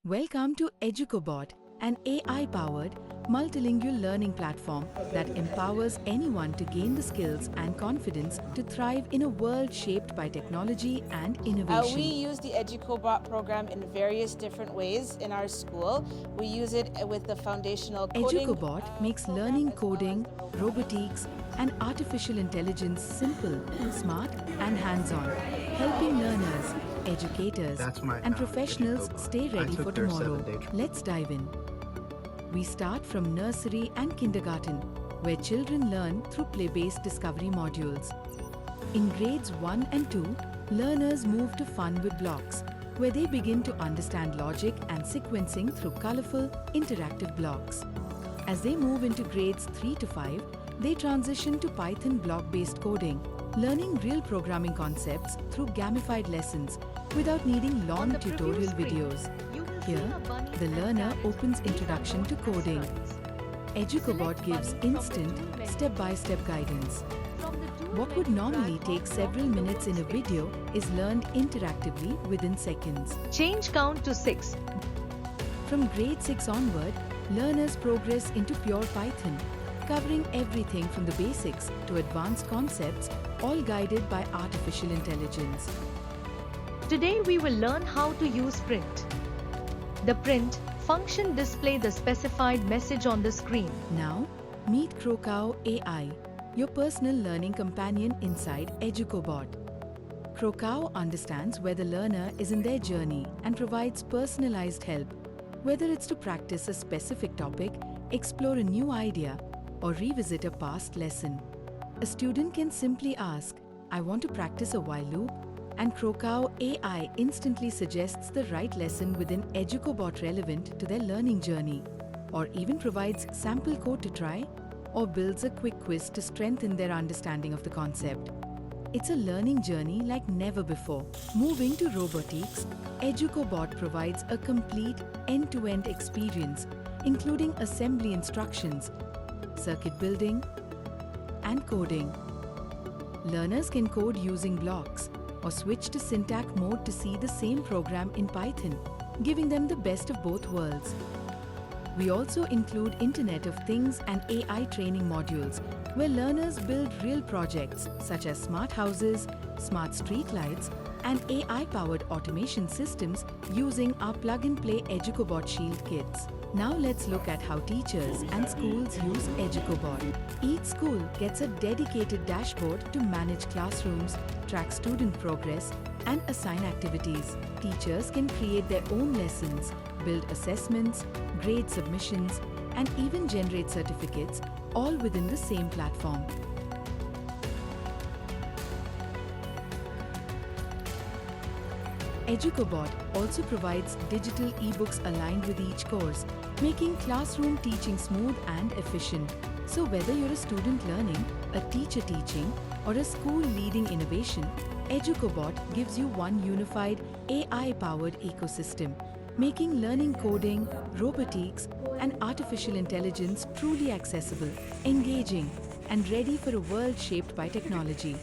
Welcome to eduCOBOT, an AI-powered, multilingual learning platform that empowers anyone to gain the skills and confidence to thrive in a world shaped by technology and innovation. We use the eduCOBOT program in various different ways in our school. We use it with the foundational coding. eduCOBOT makes learning coding, robotics, and artificial intelligence simple, smart, and hands-on, helping learners, educators, and professionals stay ready for tomorrow. Let's dive in. We start from nursery and kindergarten, where children learn through play-based discovery modules. In grades 1 and 2, learners move to fun with blocks, where they begin to understand logic and sequencing through colorful, interactive blocks. As they move into grades 3 to 5, they transition to Python block-based coding, learning real programming concepts through gamified lessons without needing long tutorial videos. Here, the learner opens Introduction to Coding. eduCOBOT gives instant, step-by-step guidance. What would normally take several minutes in a video is learned interactively within seconds. Change count to 6. From grade 6 onward, learners progress into pure Python, covering everything from the basics to advanced concepts, all guided by artificial intelligence. Today we will learn how to use print. The print function displays the specified message on the screen. Now, meet Crocao AI, your personal learning companion inside eduCOBOT. Crocao understands where the learner is in their journey and provides personalized help, whether it's to practice a specific topic, explore a new idea, or revisit a past lesson. A student can simply ask, "I want to practice a while loop," and Crocao AI instantly suggests the right lesson within eduCOBOT relevant to their learning journey, or even provides sample code to try, or builds a quick quiz to strengthen their understanding of the concept. It's a learning journey like never before. Moving to robotics, eduCOBOT provides a complete end-to-end experience, including assembly instructions, circuit building, and coding. Learners can code using blocks or switch to syntax mode to see the same program in Python, giving them the best of both worlds. We also include Internet of Things and AI training modules, where learners build real projects such as smart houses, smart street lights, and AI-powered automation systems using our plug-and-play eduCOBOT Shield kits. Now let's look at how teachers and schools use eduCOBOT. Each school gets a dedicated dashboard to manage classrooms, track student progress, and assign activities. Teachers can create their own lessons, build assessments, grade submissions, and even generate certificates, all within the same platform. eduCOBOT also provides digital ebooks aligned with each course, making classroom teaching smooth and efficient. So whether you're a student learning, a teacher teaching, or a school leading innovation, eduCOBOT gives you one unified AI-powered ecosystem, making learning coding, robotics, and artificial intelligence truly accessible, engaging, and ready for a world shaped by technology.